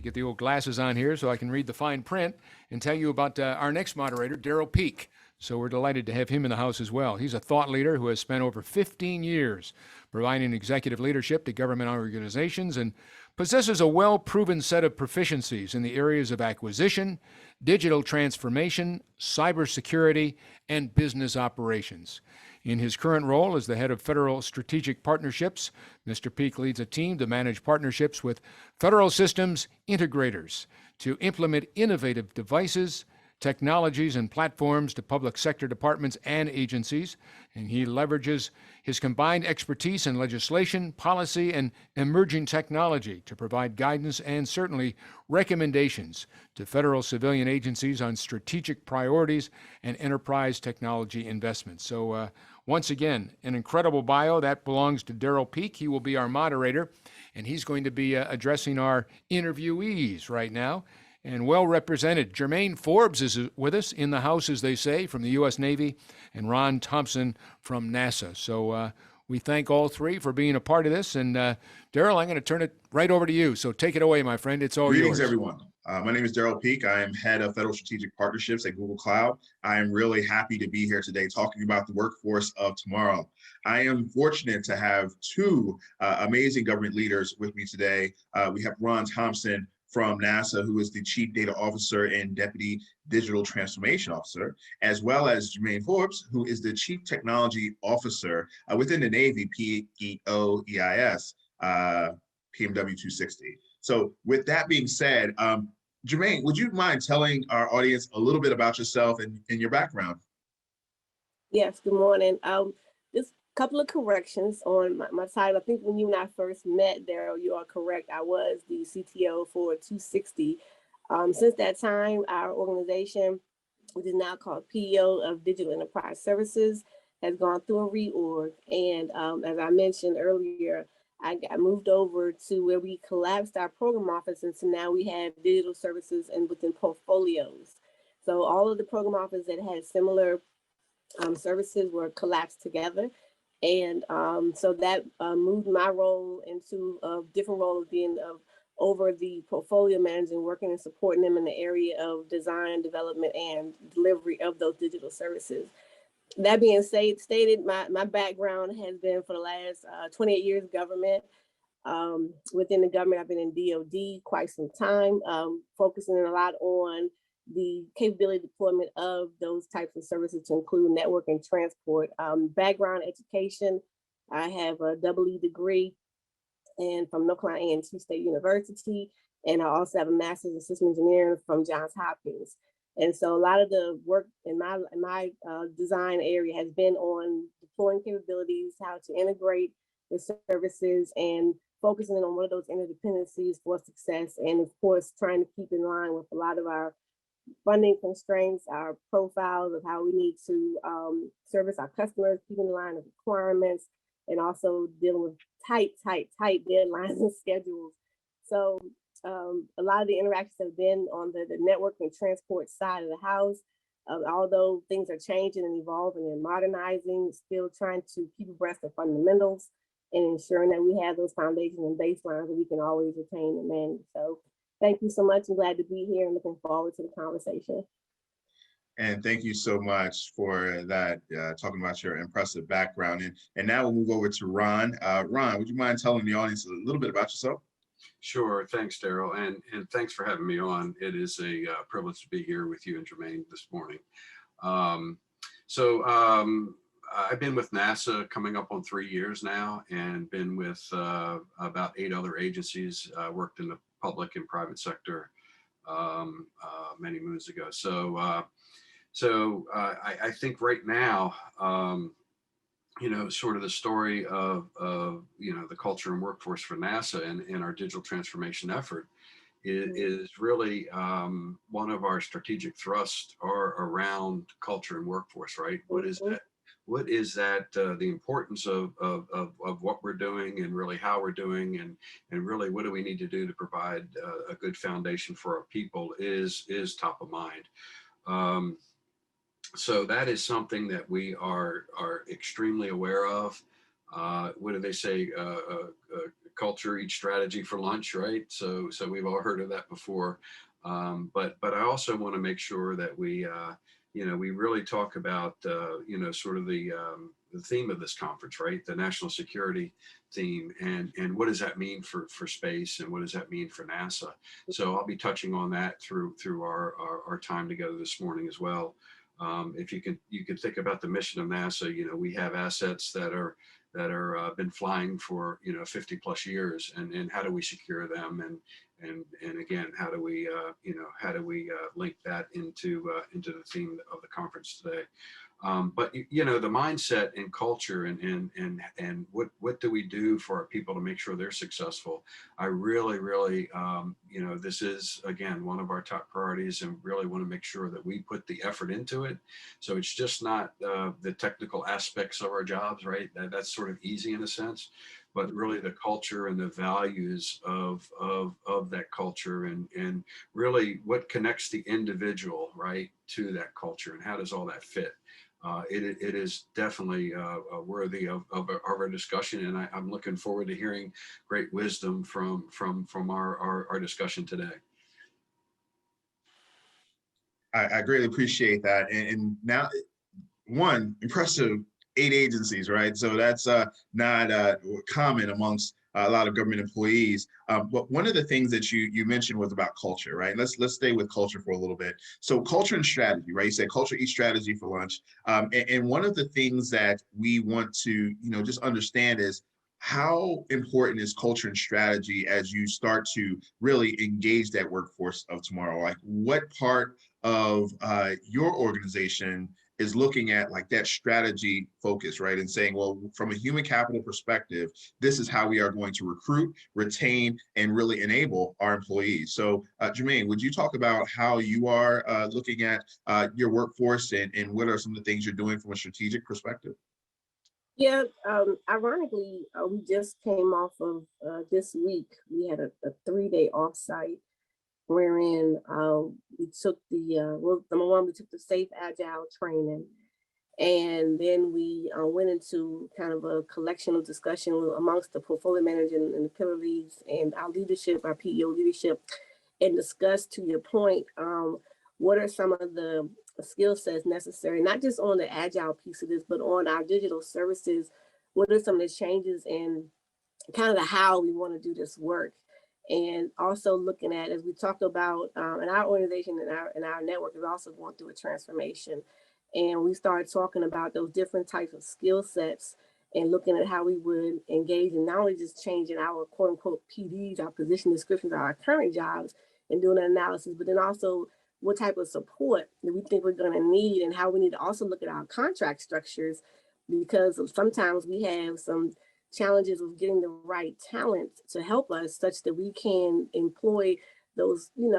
get the old glasses on here so I can read the fine print and tell you about our next moderator, Darryl Peak. So we're delighted to have him in the house as well. He's a thought leader who has spent over 15 years providing executive leadership to government organizations and possesses a well-proven set of proficiencies in the areas of acquisition, digital transformation, cybersecurity, and business operations. In his current role as the head of Federal Strategic Partnerships, Mr. Peak leads a team to manage partnerships with federal systems integrators to implement innovative devices, technologies, and platforms to public sector departments and agencies, and he leverages his combined expertise in legislation, policy, and emerging technology to provide guidance and certainly recommendations to federal civilian agencies on strategic priorities and enterprise technology investments. So once again, an incredible bio that belongs to Darryl Peak. He will be our moderator, and he's going to be addressing our interviewees right now. And well represented, Germaine Forbes is with us in the house, as they say, from the U.S. Navy, and Ron Thompson from NASA. So we thank all three for being a part of this. And Darryl, I'm going to turn it right over to you. So take it away, my friend. It's all Greetings, yours. everyone. My name is Darryl Peak. I am head of Federal Strategic Partnerships at Google Cloud. I am really happy to be here today talking about the workforce of tomorrow. I am fortunate to have two amazing government leaders with me today. We have Ron Thompson from NASA, who is the Chief Data Officer and Deputy Digital Transformation Officer, as well as Germaine Forbes, who is the Chief Technology Officer within the Navy, PEOEIS, PMW 260. So with that being said, Germaine, would you mind telling our audience a little bit about yourself and your background? Yes, good morning. Just a couple of corrections on my title. I think when you and I first met, Darryl, you are correct. I was the CTO for 260. Since that time, our organization, which is now called PEO of Digital Enterprise Services, has gone through a reorg. And as I mentioned earlier, I moved over to where we collapsed our program office, and so now we have digital services and within portfolios. So all of the program offices that had similar services were collapsed together. And so that moved my role into a different role of being over the portfolio managing, working and supporting them in the area of design, development, and delivery of those digital services. That being stated, my background has been for the last 28 years government. Within the government, I've been in DOD quite some time, focusing a lot on the capability deployment of those types of services to include network and transport. Background education, I have a EE degree and from North Carolina A&T State University, and I also have a master's in system engineering from Johns Hopkins. And so a lot of the work in my design area has been on deploying capabilities, how to integrate the services, and focusing on what are those interdependencies for success. And of course, trying to keep in line with a lot of our funding constraints, our profiles of how we need to service our customers, keeping in line with requirements, and also dealing with tight deadlines and schedules. So a lot of the interactions have been on the network and transport side of the house. Although things are changing and evolving and modernizing, still trying to keep abreast of fundamentals and ensuring that we have those foundations and baselines that we can always retain and manage. So thank you so much. I'm glad to be here and looking forward to the conversation. And thank you so much for that, talking about your impressive background. And now we'll move over to Ron. Ron, would you mind telling the audience a little bit about yourself? Sure. Thanks, Darryl. And thanks for having me on. It is a privilege to be here with you and Germaine this morning. I've been with NASA coming up on 3 years now, and been with about 8 other agencies. Worked in the public and private sector many moons ago. So I think right now, sort of the story of the culture and workforce for NASA and our digital transformation effort is really one of our strategic thrusts are around culture and workforce, right? What is that? What is that? The importance of what we're doing and really how we're doing, and really what do we need to do to provide a good foundation for our people is top of mind. So that is something that we are extremely aware of. what do they say? Culture eats strategy for lunch, right? So we've all heard of that before. But I also want to make sure that we we really talk about sort of the theme of this conference, right? The national security theme, and what does that mean for space, and what does that mean for NASA? So I'll be touching on that through our time together this morning as well. If you can think about the mission of NASA, we have assets that are been flying for 50 plus years, and how do we secure them, and again, how do we link that into the theme of the conference today? But the mindset and culture and what do we do for our people to make sure they're successful? I really this is again one of our top priorities, and really want to make sure that we put the effort into it. So it's just not the technical aspects of our jobs, right? That's sort of easy in a sense, but really the culture and the values of that culture, and really what connects the individual, right, to that culture, and how does all that fit? It is definitely worthy of our discussion, and I'm looking forward to hearing great wisdom from our discussion today. I greatly appreciate that. And now, one, impressive 8 agencies, right? So that's not common amongst a lot of government employees. But one of the things that you mentioned was about culture, right? Let's stay with culture for a little bit. So culture and strategy, right? You said culture eats strategy for lunch. And one of the things that we want to, just understand is how important is culture and strategy as you start to really engage that workforce of tomorrow? Like, what part of your organization is looking at like that strategy focus, right? And saying, well, from a human capital perspective, this is how we are going to recruit, retain, and really enable our employees. So Germaine, would you talk about how you are looking at your workforce, and what are some of the things you're doing from a strategic perspective? Yeah, ironically, we just came off of this week. We had a 3-day offsite wherein we took well, number one, we took the safe agile training, and then we went into kind of a collection of discussion amongst the portfolio manager and the pillar leads and our leadership, our PEO leadership, and discussed, to your point, what are some of the skill sets necessary, not just on the agile piece of this, but on our digital services. What are some of the changes in kind of the how we want to do this work? And also looking at, as we talked about, in our organization and our network is also going through a transformation. And we started talking about those different types of skill sets and looking at how we would engage in not only just changing our quote unquote PDs, our position descriptions, our current jobs, and doing an analysis, but then also what type of support that we think we're going to need, and how we need to also look at our contract structures, because sometimes we have some challenges with getting the right talent to help us such that we can employ those, and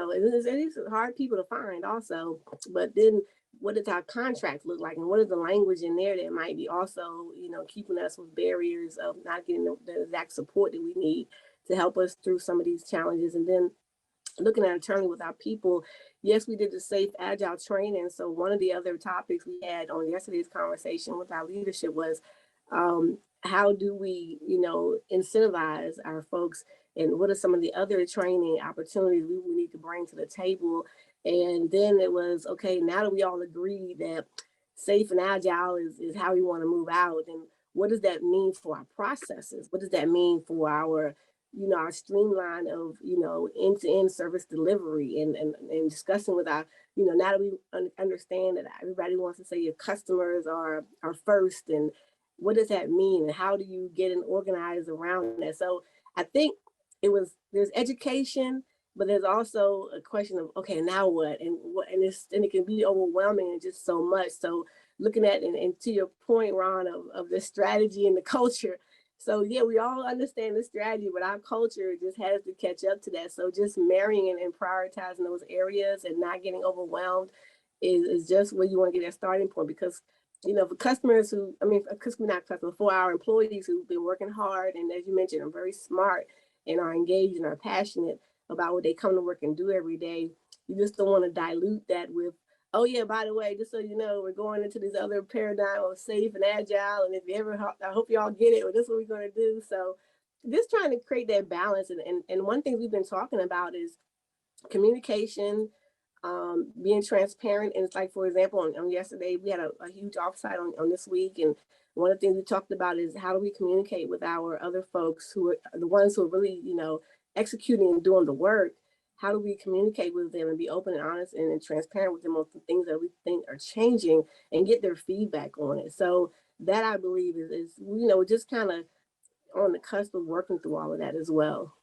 it's hard people to find also, but then what does our contract look like, and what is the language in there that might be also, keeping us with barriers of not getting the exact support that we need to help us through some of these challenges. And then looking at internally with our people, yes, we did the safe agile training. So one of the other topics we had on yesterday's conversation with our leadership was how do we, incentivize our folks, and what are some of the other training opportunities we need to bring to the table? And then it was, okay, now that we all agree that safe and agile is how we want to move out, and what does that mean for our processes? What does that mean for our our streamline of, end-to-end service delivery, and discussing with our, now that we understand that everybody wants to say your customers are first, and what does that mean, and how do you get and organize around that? So I think there's education, but there's also a question of, okay, now what, and it can be overwhelming and just so much. So looking at, and to your point, Ron, of the strategy and the culture. So yeah, we all understand the strategy, but our culture just has to catch up to that. So just marrying and prioritizing those areas and not getting overwhelmed is just where you want to get that starting point. Because, for customers for our employees who've been working hard, and as you mentioned, are very smart and are engaged and are passionate about what they come to work and do every day, you just don't want to dilute that with Oh yeah, by the way, just so you know, we're going into this other paradigm of safe and agile. And if you ever, I hope y'all get it, but this is what we're going to do. So just trying to create that balance. And one thing we've been talking about is communication, being transparent. And it's like, for example, on yesterday, we had a huge offsite on this week. And one of the things we talked about is how do we communicate with our other folks who are the ones who are really, executing and doing the work. How do we communicate with them and be open and honest and transparent with them on the things that we think are changing and get their feedback on it? So that, I believe, is just kind of on the cusp of working through all of that as well.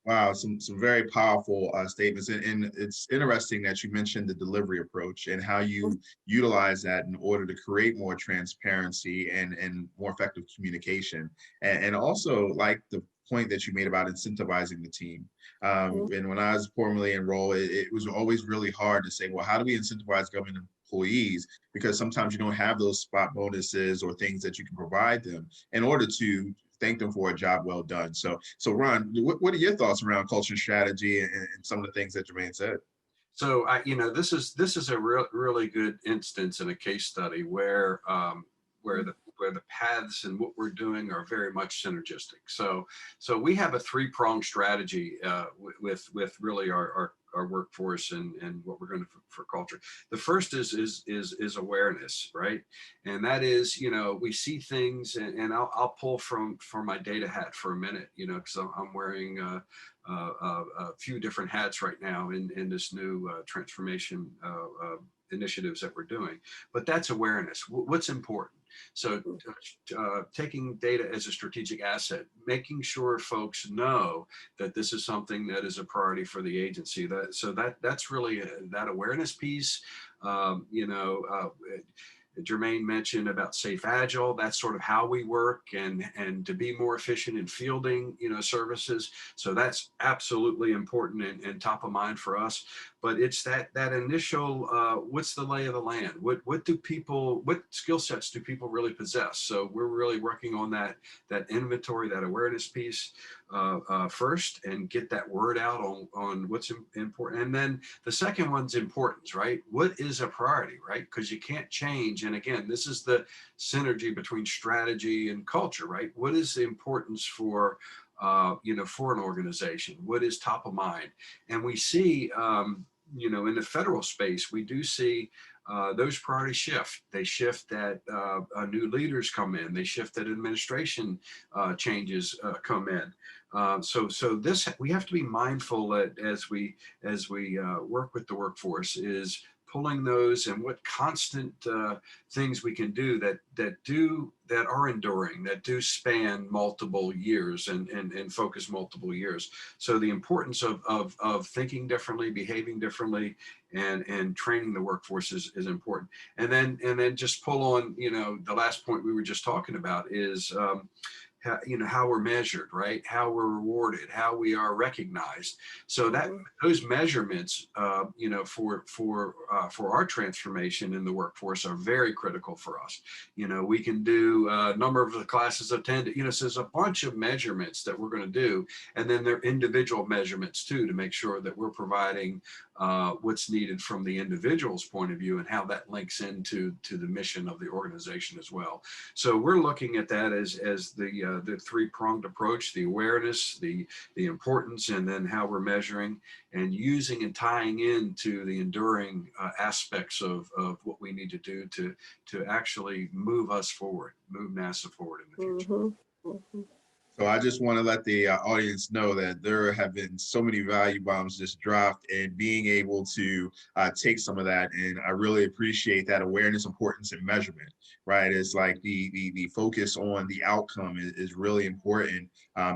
Wow, some very powerful statements, and it's interesting that you mentioned the delivery approach and how you utilize that in order to create more transparency and more effective communication, and also like the point that you made about incentivizing the team. And when I was formerly enrolled, it was always really hard to say, well, how do we incentivize government employees? Because sometimes you don't have those spot bonuses or things that you can provide them in order to thank them for a job well done. So Ron, what are your thoughts around culture and strategy and some of the things that Germaine said? So this is a really good instance in a case study where the paths and what we're doing are very much synergistic. So we have a three-pronged strategy with really our workforce and what we're going to for culture. The first is awareness, right? And that is, we see things, and I'll pull from my data hat for a minute, because I'm wearing a few different hats right now in this new transformation initiatives that we're doing. But that's awareness. What's important? So taking data as a strategic asset, making sure folks know that this is something that is a priority for the agency. That's really that awareness piece. Germaine mentioned about safe agile. That's sort of how we work and to be more efficient in fielding, services. So that's absolutely important and top of mind for us. But it's that initial, what's the lay of the land? What skill sets do people really possess? So we're really working on that inventory, that awareness piece first, and get that word out on what's important. And then the second one's importance, right? What is a priority, right? Because you can't change. And again, this is the synergy between strategy and culture, right? What is the importance for for an organization? What is top of mind? And we see, in the federal space, we do see those priorities shift. They shift that new leaders come in. They shift that administration changes come in. So this, we have to be mindful that as we work with the workforce is pulling those and what constant things we can do that are enduring, that do span multiple years and focus multiple years. So the importance of thinking differently, behaving differently, and training the workforce is important. And then just pull on, the last point we were just talking about is how we're measured, right? How we're rewarded, how we are recognized. So that those measurements, for our transformation in the workforce are very critical for us. We can do a number of the classes attended. So there's a bunch of measurements that we're going to do, and then there are individual measurements too to make sure that we're providing what's needed from the individual's point of view and how that links into the mission of the organization as well. So we're looking at that as the three-pronged approach: the awareness, the importance, and then how we're measuring and using and tying into the enduring aspects of what we need to do to actually move us forward, move NASA forward in the future. So I just want to let the audience know that there have been so many value bombs just dropped, and being able to take some of that. And I really appreciate that awareness, importance, and measurement, right? It's like the focus on the outcome is really important,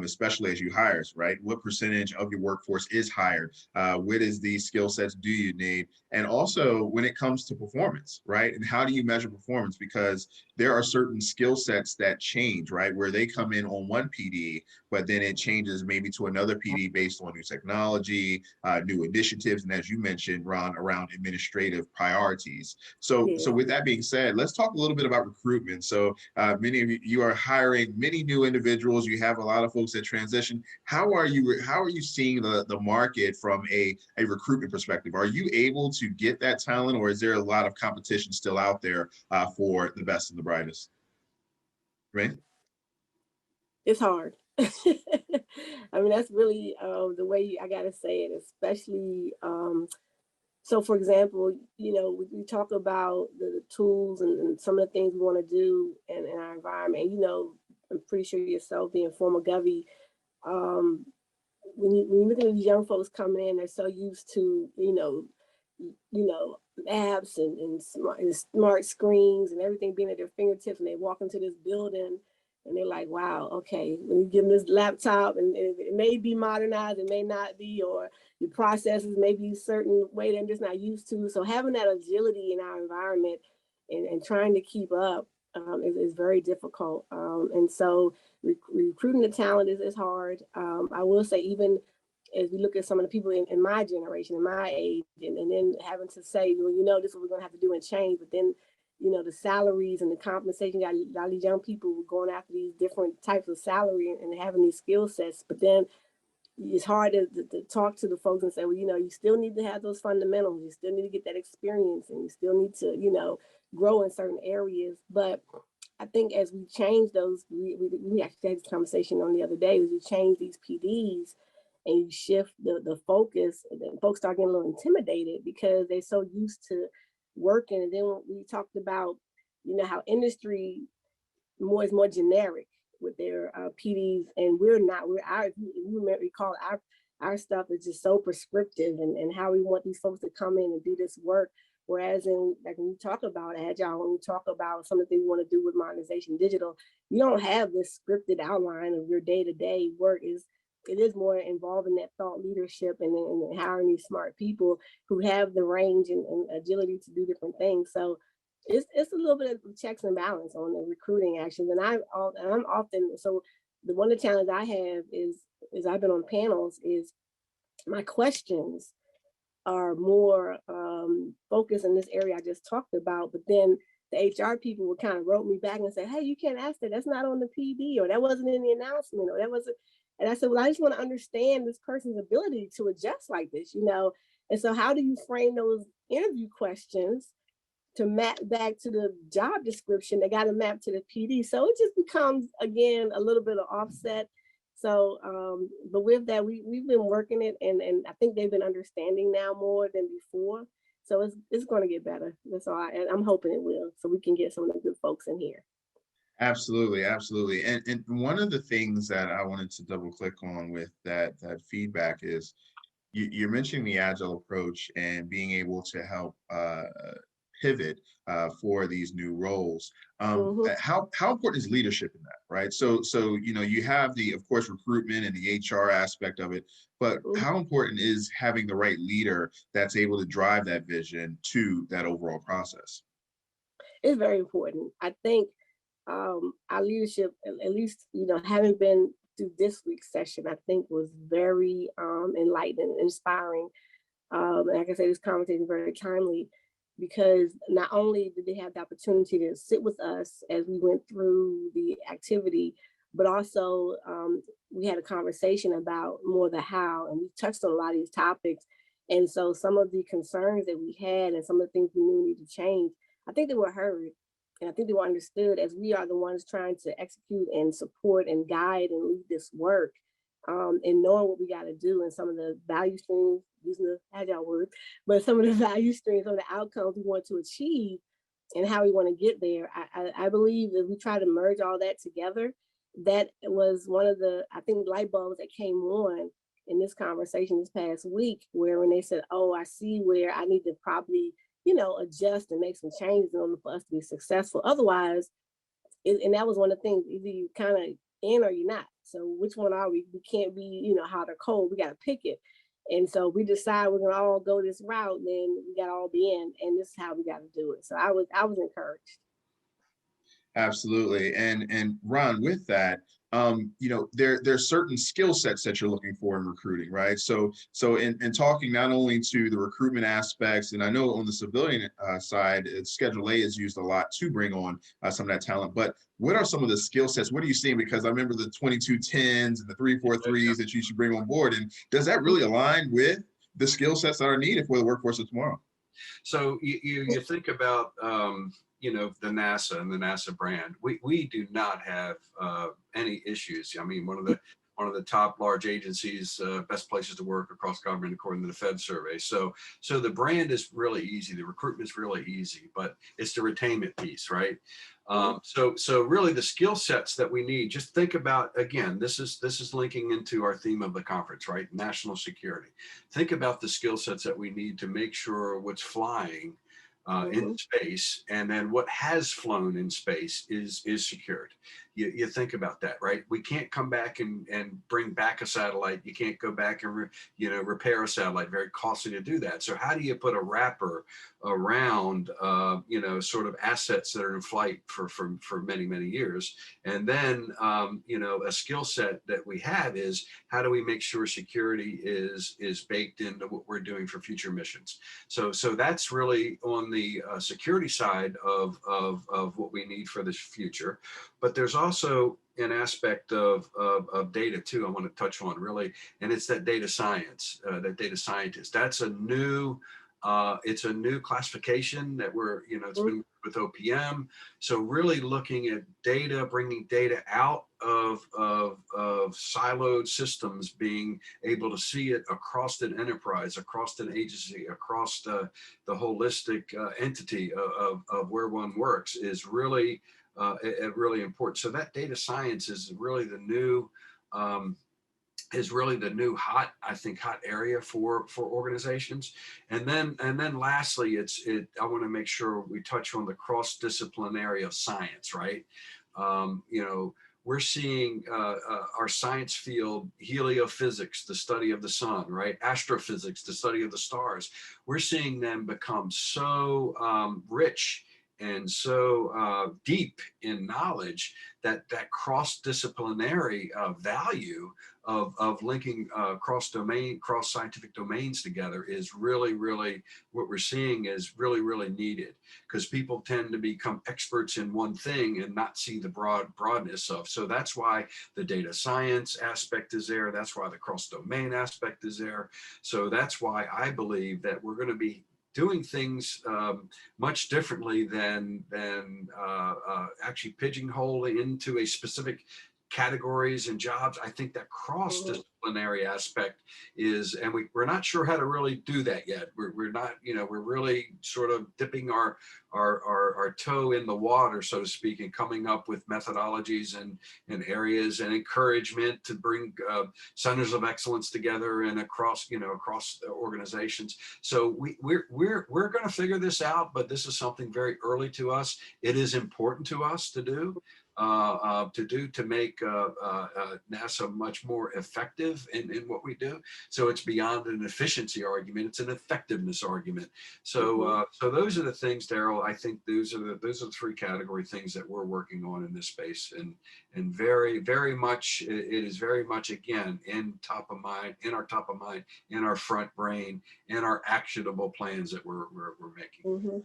especially as you hire, right? What percentage of your workforce is hired? What is the skill sets do you need? And also when it comes to performance, right? And how do you measure performance? Because there are certain skill sets that change, right? Where they come in on one piece PD, but then it changes maybe to another PD based on new technology, new initiatives, and as you mentioned, Ron, around administrative priorities. So Yeah. with that being said, let's talk a little bit about recruitment. So many of you are hiring many new individuals. You have a lot of folks that transition. How are you seeing the market from a recruitment perspective? Are you able to get that talent, or is there a lot of competition still out there for the best and the brightest? Right? It's hard. I mean, that's really the way I gotta say it, especially so for example, you know, we talk about the tools and some of the things we want to do in our environment. You know, I'm pretty sure yourself being former Govy, um, when you look at these young folks coming in, they're so used to, apps and smart screens and everything being at their fingertips, and they walk into this building and they're like, wow, okay, when you give them this laptop and it may be modernized, it may not be, or your processes may be a certain way they're just not used to. So having that agility in our environment and trying to keep up is very difficult. And so recruiting the talent is hard. I will say, even as we look at some of the people in my generation, in my age, and then having to say, well, you know, this is what we're going to have to do and change. But then, you know, the salaries and the compensation, got a lot of these young people going after these different types of salary and having these skill sets. But then it's hard to talk to the folks and say, well, you know, you still need to have those fundamentals. You still need to get that experience, and you still need to, you know, grow in certain areas. But I think as we change those, we actually had this conversation on the other day, as we change these PDs and you shift the focus, and then folks start getting a little intimidated because they're so used to working. And then we talked about, you know, how industry is more generic with their PDs, and we're not. You recall our stuff is just so prescriptive, and how we want these folks to come in and do this work. Whereas in, like, when you talk about agile, when you talk about some of the things you want to do with modernization digital, you don't have this scripted outline of your day-to-day work. It is more involving that thought leadership and hiring these smart people who have the range and agility to do different things. So it's a little bit of checks and balance on the recruiting actions. And I'm often, so the one of the challenges I have is I've been on panels, is my questions are more focused in this area I just talked about. But then the HR people would kind of wrote me back and say, hey, you can't ask that. That's not on the PD, or that wasn't in the announcement, or that wasn't. And I said, well, I just want to understand this person's ability to adjust like this, you know? And so how do you frame those interview questions to map back to the job description? They got to map to the PD. So it just becomes, again, a little bit of offset. So, but with that, we've been working it, and I think they've been understanding now more than before. So it's going to get better. That's all. And I'm hoping it will, so we can get some of the good folks in here. Absolutely, absolutely. And one of the things that I wanted to double click on with that feedback is you're mentioning the agile approach and being able to help pivot for these new roles. How important is leadership in that, right? So you know, you have the, of course, recruitment and the HR aspect of it, but how important is having the right leader that's able to drive that vision to that overall process? It's very important. I think our leadership, at least, you know, having been through this week's session, I think was very enlightening, inspiring. And like I say, this conversation is very timely, because not only did they have the opportunity to sit with us as we went through the activity, but also we had a conversation about more the how, and we touched on a lot of these topics. And so some of the concerns that we had and some of the things we knew needed to change, I think they were heard. And I think they were understood, as we are the ones trying to execute and support and guide and lead this work, and knowing what we got to do, and some of the value streams, using the agile word, but some of the value streams, some of the outcomes we want to achieve and how we want to get there. I believe that we try to merge all that together. That was one of the, I think, light bulbs that came on in this conversation this past week, where when they said, oh, I see where I need to probably, you know, adjust and make some changes in order for us to be successful. Otherwise, and that was one of the things, either you kind of in or you're not. So which one are we? We can't be, you know, hot or cold. We got to pick it. And so we decide we're going to all go this route, then we got to all be in, and this is how we got to do it. So I was encouraged. Absolutely. And Ron, with that, there's certain skill sets that you're looking for in recruiting, right? So in talking not only to the recruitment aspects, and I know on the civilian side, Schedule A is used a lot to bring on some of that talent, but what are some of the skill sets? What are you seeing? Because I remember the 2210s and the 343s that you should bring on board. And does that really align with the skill sets that are needed for the workforce of tomorrow? So you think about the NASA and the NASA brand. We do not have any issues. I mean, one of the top large agencies, best places to work across government according to the Fed survey. So the brand is really easy. The recruitment is really easy, but it's the retainment piece, right? So really the skill sets that we need, just think about, again, this is linking into our theme of the conference, right? National security. Think about the skill sets that we need to make sure what's flying in space, and then what has flown in space is secured. You think about that, right? We can't come back and bring back a satellite. You can't go back and repair a satellite. Very costly to do that. So how do you put a wrapper around sort of assets that are in flight for many years? And then a skill set that we have is, how do we make sure security is baked into what we're doing for future missions? So that's really on the security side of what we need for the future. But there's also an aspect of data too, I want to touch on really, and it's that data science, that data scientist. That's a new it's a new classification that it's been with OPM. So really looking at data, bringing data out of siloed systems, being able to see it across an enterprise, across an agency, across the holistic entity of where one works is really really important. So that data science is really the new hot area for organizations. And then lastly, I want to make sure we touch on the cross-disciplinary of science, right? We're seeing our science field, heliophysics, the study of the sun, right? Astrophysics, the study of the stars. We're seeing them become so rich and so deep in knowledge that cross-disciplinary value of linking cross scientific domains together is really what we're seeing is really needed, because people tend to become experts in one thing and not see the broadness of. So that's why the data science aspect is there. That's why the cross-domain aspect is there. So that's why I believe that we're going to be doing things much differently than actually pigeonholing into a specific categories and jobs. I think that cross-disciplinary aspect is, and we're not sure how to really do that yet. We're not, we're really sort of dipping our toe in the water, so to speak, and coming up with methodologies and areas and encouragement to bring centers of excellence together and across organizations. So we're going to figure this out, but this is something very early to us. It is important to us to do. To make NASA much more effective in what we do. So it's beyond an efficiency argument; it's an effectiveness argument. So so those are the things, Darryl. I think those are the three category things that we're working on in this space, and very much it is very much again in our top of mind, in our front brain, in our actionable plans that we're making.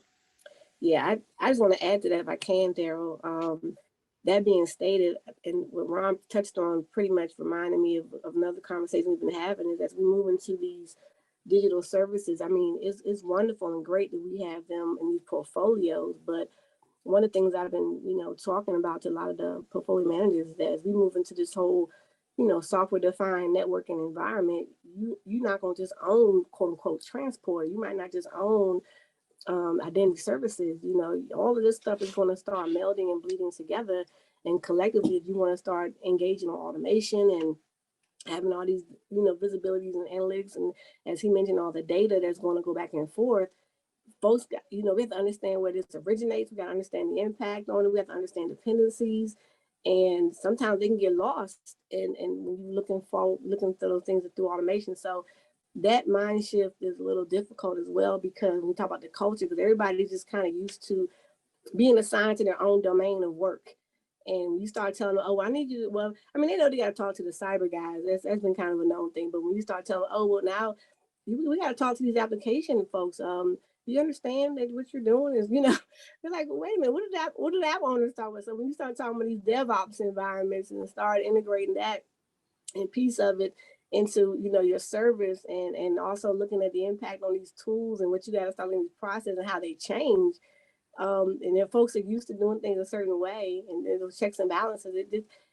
Yeah, I just want to add to that if I can, Darryl. That being stated, and what Ron touched on pretty much reminded me of another conversation we've been having, is as we move into these digital services, I mean, it's wonderful and great that we have them in these portfolios. But one of the things I've been, talking about to a lot of the portfolio managers is that as we move into this whole, software-defined networking environment, you're not going to just own, quote unquote, transport. You might not just own identity services. All of this stuff is going to start melding and bleeding together, and collectively, if you want to start engaging on automation and having all these visibilities and analytics, and as he mentioned, all the data that's going to go back and forth, folks got, we have to understand where this originates. We got to understand the impact on it. We have to understand dependencies, and sometimes they can get lost and when you're looking through those things through automation. So that mind shift is a little difficult as well, because when we talk about the culture, because everybody's just kind of used to being assigned to their own domain of work. And you start telling them, oh, I need you to, well, I mean, they know they got to talk to the cyber guys. That's been kind of a known thing. But when you start telling, oh, well, now we got to talk to these application folks. You understand that what you're doing is, they're like, well, wait a minute, what did that owners talk about? So when you start talking about these DevOps environments and start integrating that and piece of it into, your service and also looking at the impact on these tools and what you got to start in these processes and how they change. And if folks are used to doing things a certain way and those checks and balances,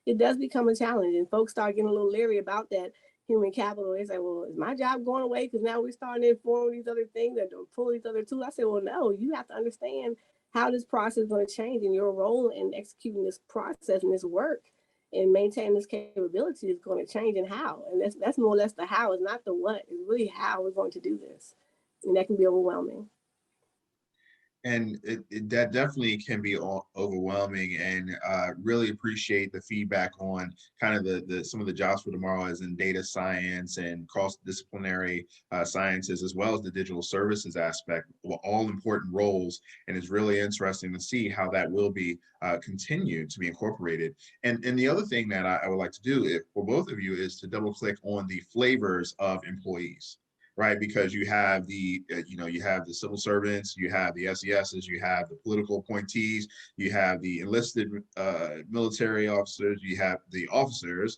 it does become a challenge. And folks start getting a little leery about that human capital. They say, well, is my job going away? Because now we're starting to inform these other things and pull these other tools. I said, well, no, you have to understand how this process is going to change, and your role in executing this process and this work and maintaining this capability is going to change, and how. And that's more or less the how. It's not the what. It's really how we're going to do this. And that can be overwhelming. And that definitely can be overwhelming, and really appreciate the feedback on kind of the some of the jobs for tomorrow, as in data science and cross-disciplinary sciences, as well as the digital services aspect, all important roles. And it's really interesting to see how that will be continued to be incorporated. And the other thing that I would like to do for both of you is to double click on the flavors of employees. Right, because you have the you have the civil servants, you have the SESs, you have the political appointees, you have the enlisted military officers, you have the officers,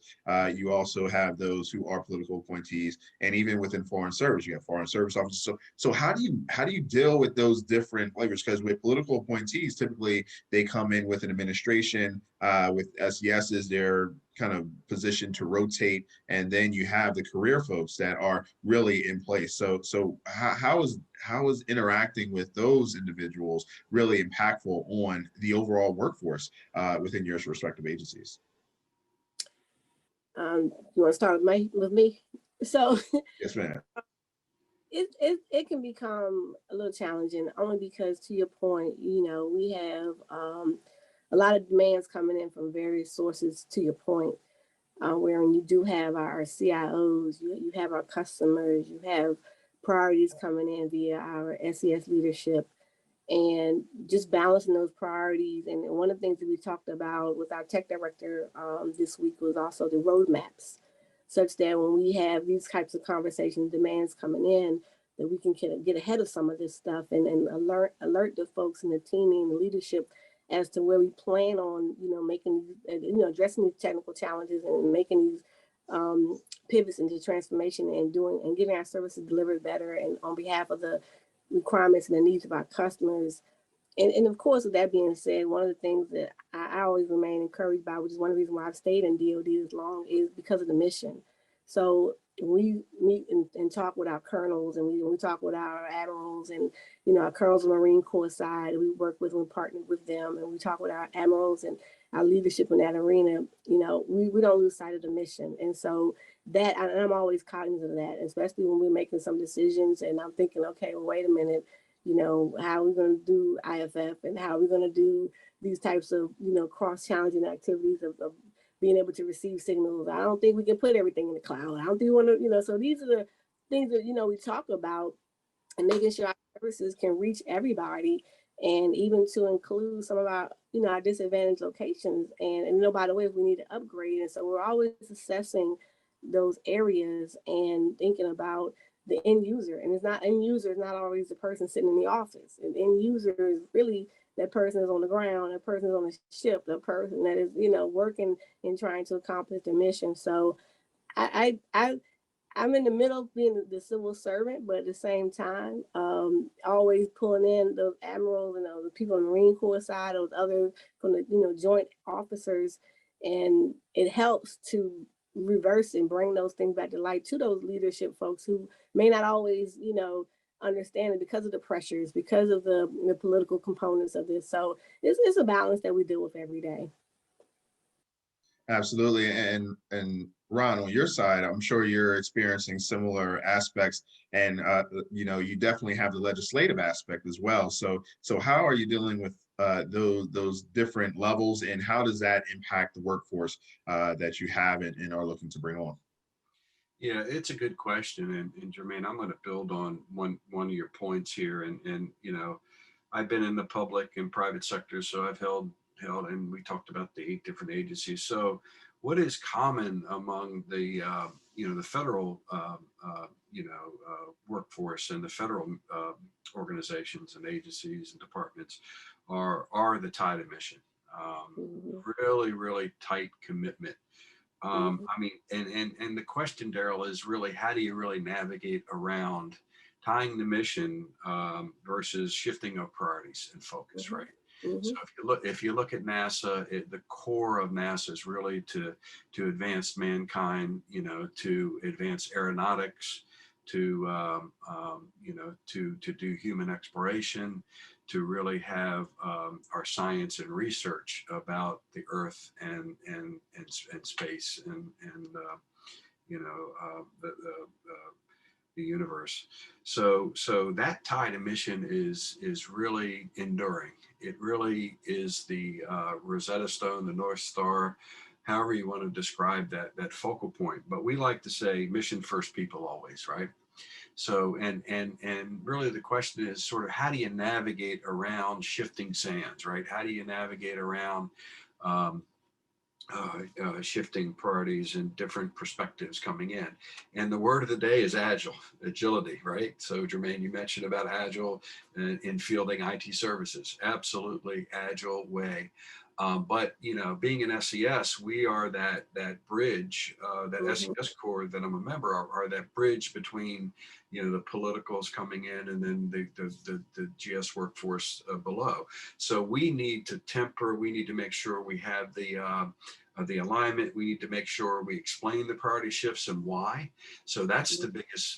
you also have those who are political appointees, and even within foreign service, you have foreign service officers. So how do you deal with those different flavors? Because with political appointees, typically they come in with an administration. With SESs, they're kind of positioned to rotate, and then you have the career folks that are really in place. So how is interacting with those individuals really impactful on the overall workforce within your respective agencies? You want to start with me? So Yes, ma'am. it can become a little challenging, only because, to your point, we have a lot of demands coming in from various sources, to your point, wherein you do have our CIOs, you have our customers, you have priorities coming in via our SES leadership, and just balancing those priorities. And one of the things that we talked about with our tech director this week was also the roadmaps, such that when we have these types of conversations, demands coming in, that we can get ahead of some of this stuff and alert the folks in the teaming and the leadership as to where we plan on, making, addressing these technical challenges and making these pivots into transformation and getting our services delivered better and on behalf of the requirements and the needs of our customers. And of course, with that being said, one of the things that I always remain encouraged by, which is one of the reasons why I've stayed in DoD as long, is because of the mission. So we meet and talk with our colonels, and we talk with our admirals, and our colonels on the Marine Corps side, we work with and partner with them, and we talk with our admirals and our leadership in that arena. We don't lose sight of the mission. And so that, and I'm always cognizant of that, especially when we're making some decisions and I'm thinking, okay, well, wait a minute, how are we going to do IFF, and how are we going to do these types of, cross-challenging activities of being able to receive signals. I don't think we can put everything in the cloud. I don't think we want to, so these are the things that, we talk about, and making sure our services can reach everybody, and even to include some of our, our disadvantaged locations. And by the way, if we need to upgrade. And so we're always assessing those areas and thinking about the end user. And end user is not always the person sitting in the office. And end user is really that person is on the ground, that person is on the ship, the person that is, working and trying to accomplish the mission. So I'm in the middle of being the civil servant, but at the same time, always pulling in those admirals and the people on the Marine Corps side, those other from the, joint officers. And it helps to reverse and bring those things back to light to those leadership folks who may not always, understand it because of the pressures, because of the political components of this. So it's a balance that we deal with every day. Absolutely. And Ron, on your side, I'm sure you're experiencing similar aspects, and you definitely have the legislative aspect as well. So how are you dealing with those different levels, and how does that impact the workforce that you have and are looking to bring on? Yeah, it's a good question. And Germaine, I'm going to build on one of your points here. And I've been in the public and private sector, so I've held held, and we talked about the 8 different agencies. So what is common among the, the federal, workforce and the federal organizations and agencies and departments are the tie to mission. Mhm. Really, really tight commitment. Mhm. I mean, and the question, Darryl, is really how do you really navigate around tying the mission versus shifting of priorities and focus, Mhm. right? So if you look at NASA, the core of NASA is really to advance mankind, to advance aeronautics, to do human exploration, to really have our science and research about the Earth and space and the universe. So that tie to mission is really enduring. It really is the Rosetta Stone, the North Star, however you want to describe that focal point. But we like to say mission first, people always, right? So and really the question is sort of how do you navigate around shifting sands, right? How do you navigate around um, shifting priorities and different perspectives coming in. And the word of the day is agility, right? So Germaine, you mentioned about agile in fielding IT services, absolutely agile way. But being an SES, we are that bridge, that Mhm. SES core that I'm a member of, are that bridge between the politicals coming in and then the GS workforce below. So we need to temper. We need to make sure we have the alignment. We need to make sure we explain the priority shifts and why. So that's the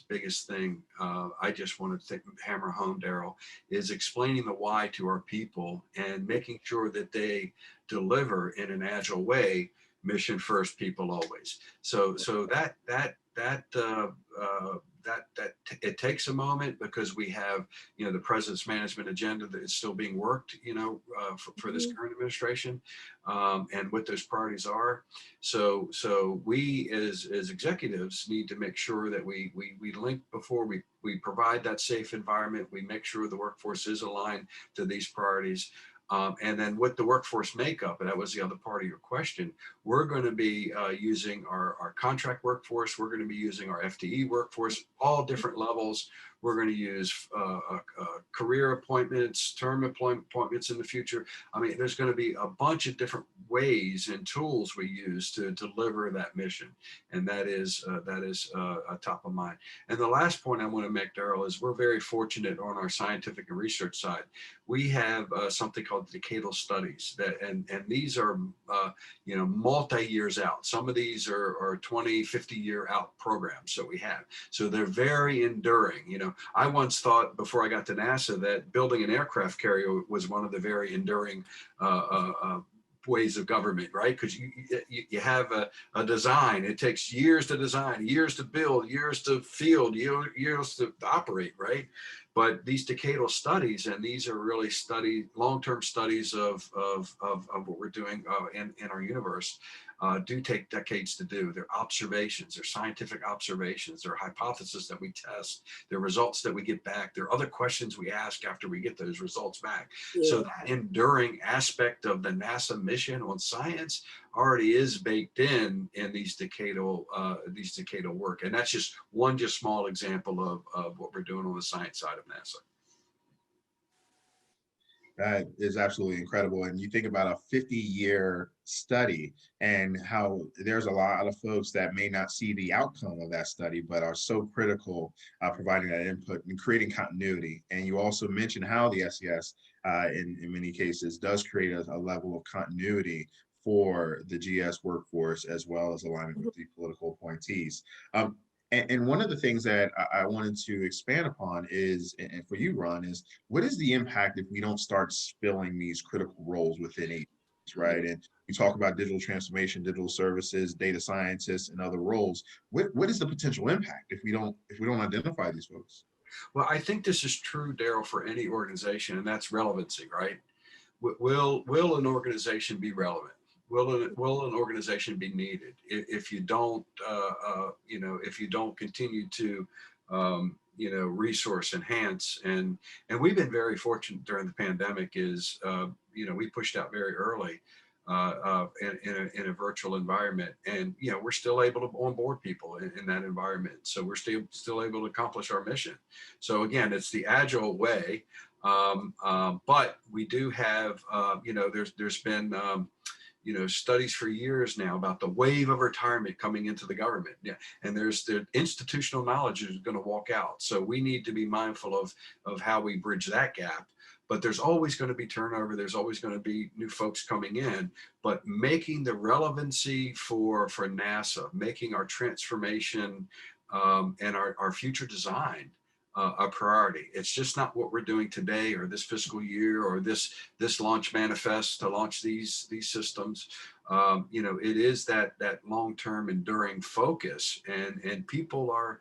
biggest thing. I just want to hammer home, Darryl, is explaining the why to our people and making sure that they deliver in an agile way. Mission first, people always. So it takes a moment because we have the president's management agenda that is still being worked for this Mhm. current administration, and what those priorities are. So we as executives need to make sure that we link before we provide that safe environment. We make sure the workforce is aligned to these priorities. And then with the workforce makeup, and that was the other part of your question, we're going to be using our contract workforce. We're going to be using our FTE workforce, all different levels. We're going to use career appointments, term appointments in the future. I mean, there's going to be a bunch of different ways and tools we use to deliver that mission, and that is a top of mind. And the last point I want to make, Darryl, is we're very fortunate on our scientific and research side. We have something called decadal studies that, and these are multi-years out. Some of these are 20, 50-year out programs that we have. So they're very enduring. I once thought before I got to NASA that building an aircraft carrier was one of the very enduring ways of government, right? Because you have a design. It takes years to design, years to build, years to field, years to operate, right? But these decadal studies, and these are really long-term studies of what we're doing in our universe, do take decades to do. They're observations, they're scientific observations, they're hypotheses that we test, they're results that we get back, there are other questions we ask after we get those results back. So Yeah. that enduring aspect of the NASA mission on science already is baked in these decadal work. And that's just one small example of what we're doing on the science side of NASA. That is absolutely incredible. And you think about a 50-year study and how there's a lot of folks that may not see the outcome of that study, but are so critical providing that input and creating continuity. And you also mentioned how the SES, in many cases, does create a level of continuity for the GS workforce, as well as alignment with the political appointees. And one of the things that I wanted to expand upon is, and for you, Ron, is what is the impact if we don't start filling these critical roles within agencies, right? And we talk about digital transformation, digital services, data scientists, and other roles. What is the potential impact if we don't identify these folks? Well, I think this is true, Darryl, for any organization, and that's relevancy, right? Will an organization be relevant? Will an organization be needed if you don't if you don't continue to resource enhance. And we've been very fortunate during the pandemic is, we pushed out very early in a virtual environment, and we're still able to onboard people in that environment, so we're still able to accomplish our mission. So again, it's the agile way, but we do have there's been studies for years now about the wave of retirement coming into the government. Yeah, and there's the institutional knowledge is going to walk out, so we need to be mindful of how we bridge that gap. But there's always going to be turnover. There's always going to be new folks coming in, but making the relevancy for NASA, making our transformation and our future design a priority. It's just not what we're doing today or this fiscal year or this launch manifest to launch these systems. It is that long-term enduring focus, and people are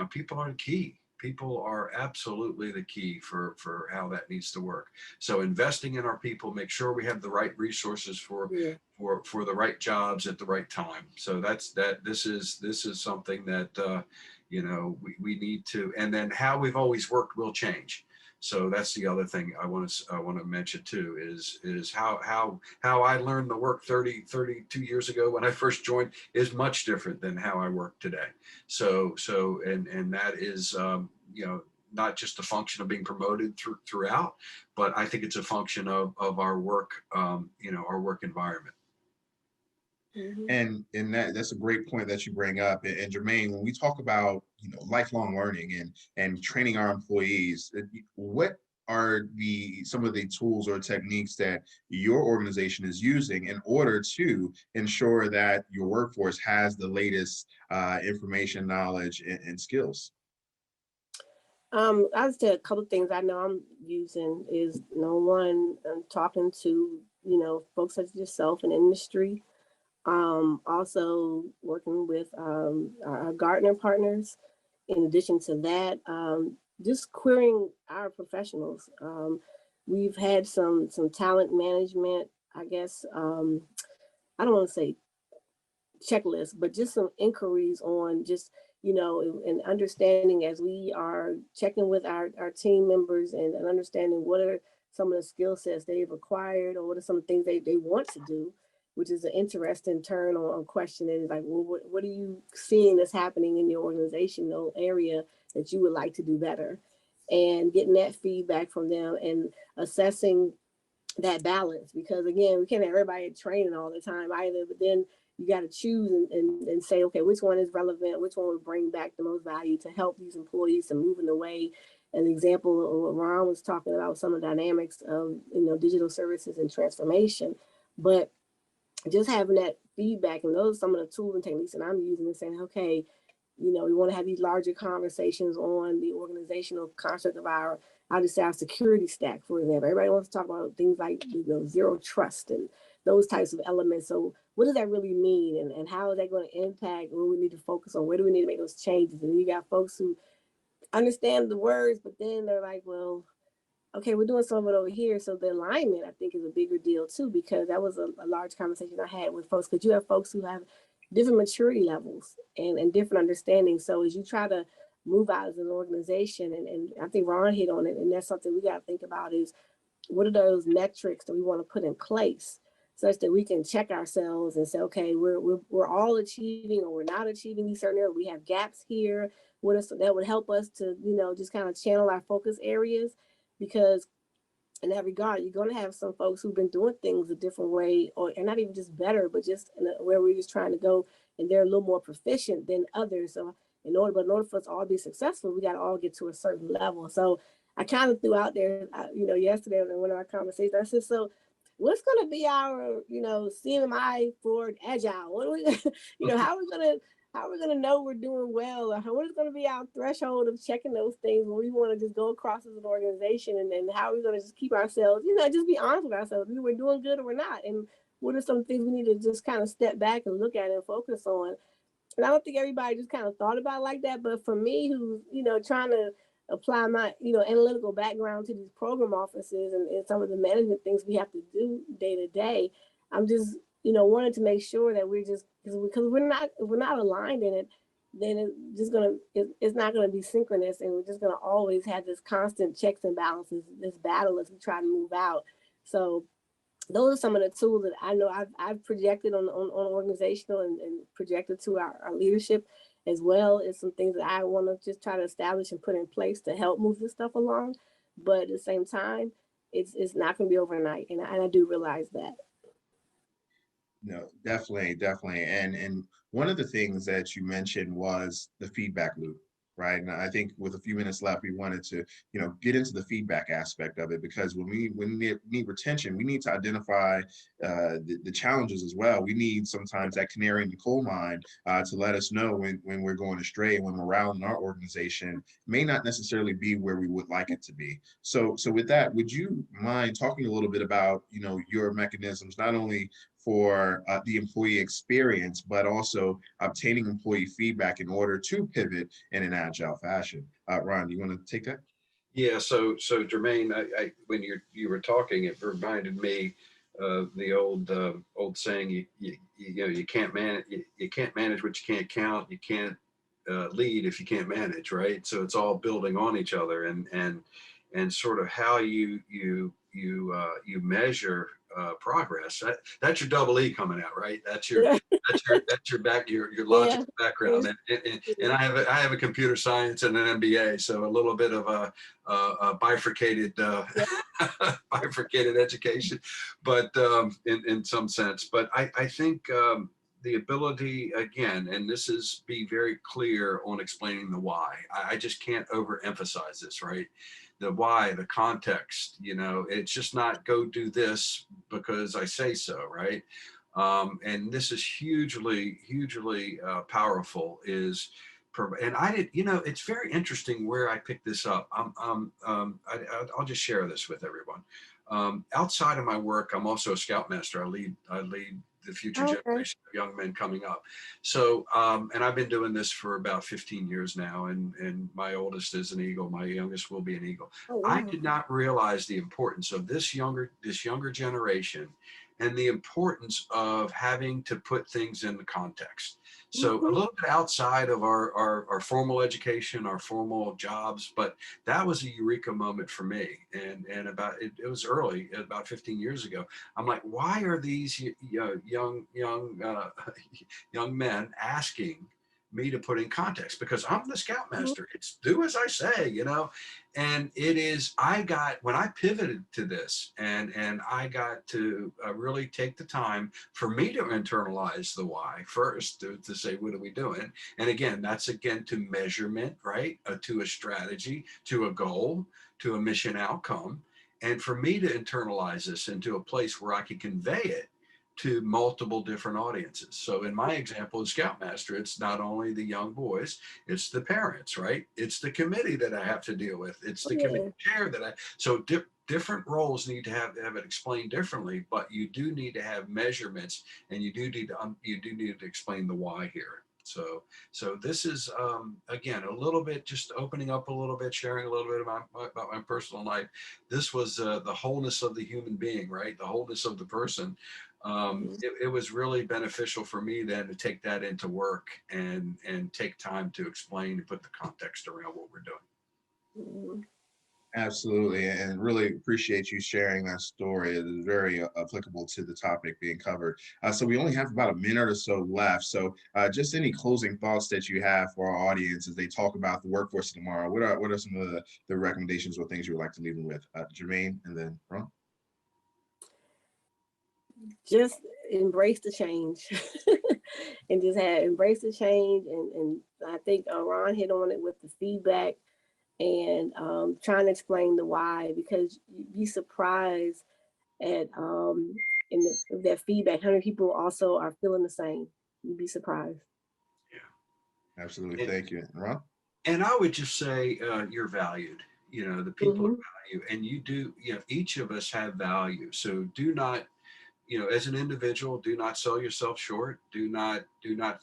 people are the key. People are absolutely the key for how that needs to work. So investing in our people, make sure we have the right resources for the right jobs at the right time. So this is something that we need to, and then how we've always worked will change. So that's the other thing I want to mention too, is how I learned the work 32 years ago when I first joined is much different than how I work today. So and that is not just a function of being promoted throughout, but I think it's a function of our work our work environment. And that's a great point that you bring up. And Germaine, when we talk about lifelong learning and training our employees, what are some of the tools or techniques that your organization is using in order to ensure that your workforce has the latest information, knowledge, and skills? I would say a couple of things I know I'm using is, one, I'm talking to, folks such as yourself in industry. Also working with our Gartner partners. In addition to that, just querying our professionals. We've had some talent management, I guess, I don't want to say checklists, but just some inquiries on just, and understanding as we are checking with our team members and understanding what are some of the skill sets they've acquired or what are some things they want to do, which is an interesting turn on questioning, like, well, what are you seeing that's happening in your organizational area that you would like to do better? And getting that feedback from them and assessing that balance, because again, we can't have everybody training all the time either, but then you got to choose and say, okay, which one is relevant, which one would bring back the most value to help these employees to move in the way. An example of what Ron was talking about, some of the dynamics of digital services and transformation, but just having that feedback, and those are some of the tools and techniques that I'm using and saying, okay, we want to have these larger conversations on the organizational construct of our security stack, for example. Everybody wants to talk about things like zero trust and those types of elements. So what does that really mean, and how is that going to impact what we need to focus on? Where do we need to make those changes? And you got folks who understand the words, but then they're like, well, okay, we're doing some of it over here. So the alignment, I think, is a bigger deal too, because that was a large conversation I had with folks, because you have folks who have different maturity levels and different understanding. So as you try to move out as an organization, and I think Ron hit on it, and that's something we got to think about, is what are those metrics that we want to put in place such that we can check ourselves and say, okay, we're all achieving or we're not achieving these certain areas. We have gaps here. That would help us to, just kind of channel our focus areas, because in that regard, you're going to have some folks who've been doing things a different way, and not even just better, but just where we're just trying to go, and they're a little more proficient than others. So in order for us to all be successful, we got to all get to a certain level. So I kind of threw out there, yesterday in one of our conversations, I said, so what's going to be our, CMI for Agile? What are we, how are we going to know we're doing well? Or what is going to be our threshold of checking those things when we want to just go across as an organization? And then how are we going to just keep ourselves, just be honest with ourselves. We're doing good or we're not. And what are some things we need to just kind of step back and look at and focus on? And I don't think everybody just kind of thought about it like that. But for me, who's, trying to apply my, analytical background to these program offices and some of the management things we have to do day to day, I'm just, wanted to make sure that we're just, because we're not aligned in it, then it's not gonna be synchronous, and we're just gonna always have this constant checks and balances, this battle as we try to move out. So those are some of the tools that I know I've projected on organizational and projected to our leadership as well, as some things that I want to just try to establish and put in place to help move this stuff along. But at the same time, it's not going to be overnight, and I do realize that. No, definitely. And one of the things that you mentioned was the feedback loop, right? And I think with a few minutes left, we wanted to, get into the feedback aspect of it, because when we need retention, we need to identify the challenges as well. We need sometimes that canary in the coal mine to let us know when we're going astray, when morale in our organization may not necessarily be where we would like it to be. So with that, would you mind talking a little bit about, your mechanisms, not only for the employee experience, but also obtaining employee feedback in order to pivot in an agile fashion? Ron, do you want to take that? Yeah, so Germaine, I when you were talking, it reminded me the old saying, you can't manage you can't manage what you can't count, you can't lead if you can't manage, right? So it's all building on each other, and sort of how you measure progress. That's your double E coming out, right? That's your your logic background, and I have a computer science and an MBA, so a little bit of a bifurcated bifurcated education, but in some sense. But I think the ability, again, and this is be very clear on explaining the why. I just can't overemphasize this, right? The why, the context, it's just not go do this because I say so, right? And this is hugely powerful. And I did, it's very interesting where I picked this up. I'll just share this with everyone. Outside of my work, I'm also a scoutmaster. I lead the future generation of young men coming up. So, and I've been doing this for about 15 years now, and my oldest is an Eagle. My youngest will be an Eagle. Oh, wow. I did not realize the importance of this younger generation, and the importance of having to put things in the context. So a little bit outside of our formal education, our formal jobs, but that was a eureka moment for me. And about it was early, about 15 years ago. I'm like, why are these young men asking me to put in context? Because I'm the scoutmaster. It's do as I say, and it is, when I pivoted to this, and I got to really take the time for me to internalize the why first, to say, what are we doing? And again, that's to measurement, right? To a strategy, to a goal, to a mission outcome. And for me to internalize this into a place where I can convey it to multiple different audiences. So in my example as Scoutmaster, it's not only the young boys, it's the parents, right? It's the committee that I have to deal with. It's the committee chair so different roles need to have it explained differently, but you do need to have measurements, and you do need to explain the why here. So this is, again, a little bit, just opening up a little bit, sharing a little bit about my personal life. This was the wholeness of the human being, right? The wholeness of the person. It was really beneficial for me then to take that into work and take time to explain and put the context around what we're doing. Absolutely, and really appreciate you sharing that story. It is very applicable to the topic being covered. So we only have about a minute or so left. So just any closing thoughts that you have for our audience as they talk about the workforce tomorrow. What are some of the recommendations or things you would like to leave them with? Germaine, and then Ron? Just embrace the change and just embrace the change. And I think Ron hit on it with the feedback and trying to explain the why, because you'd be surprised at that feedback. 100 people also are feeling the same. You'd be surprised. Yeah, absolutely. Thank you. Ron? And I would just say you're valued. The people are value, and you do. Each of us have value. So do not, as an individual, do not sell yourself short. Do not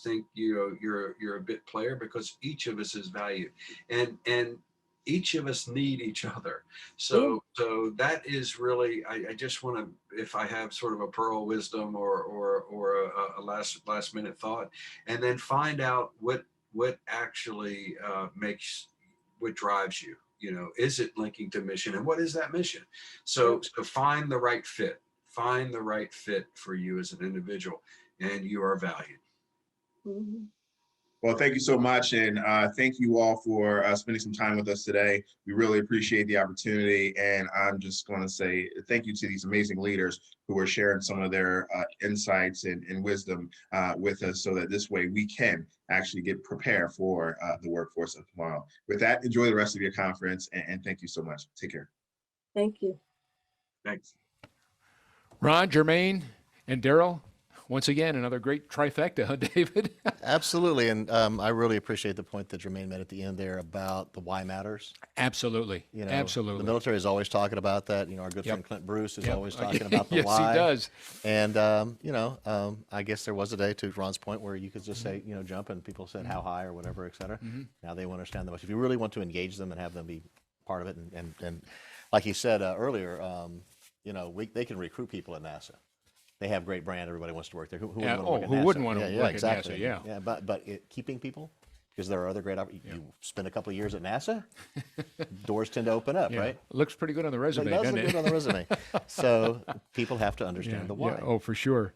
think you're a bit player, because each of us is valued, and each of us need each other. So that is really, I just want to, if I have sort of a pearl of wisdom or a last minute thought, and then find out what actually what drives you. Is it linking to mission, and what is that mission? So find the right fit. Find the right fit for you as an individual, and you are valued. Mhm. Well, thank you so much. And thank you all for spending some time with us today. We really appreciate the opportunity. And I'm just going to say thank you to these amazing leaders who are sharing some of their insights and wisdom with us, so that this way we can actually get prepared for the workforce of tomorrow. With that, enjoy the rest of your conference. And thank you so much. Take care. Thank you. Thanks. Ron, Germaine, and Darryl, once again, another great trifecta, huh, David? Absolutely. And I really appreciate the point that Germaine made at the end there about the why matters. Absolutely. You know, Absolutely. The military is always talking about that. Our good Yep. friend Clint Bruce is Yep. always talking about the Yes, why. he does. And, I guess there was a day, to Ron's point, where you could just say, jump, and people said how high or whatever, et cetera. Now they want to understand that much. If you really want to engage them and have them be part of it, and like you said earlier, they can recruit people at NASA. They have great brand. Everybody wants to work there. Who Yeah, wouldn't want to work at who NASA? wouldn't want to work at exactly. NASA, yeah. Yeah, but keeping people, because there are other great opportunities. You spend a couple of years at NASA, doors tend to open up, Yeah. right? Looks pretty good on the resume, It does doesn't look it? good on the resume. So people have to understand the why. Yeah. Oh, for sure.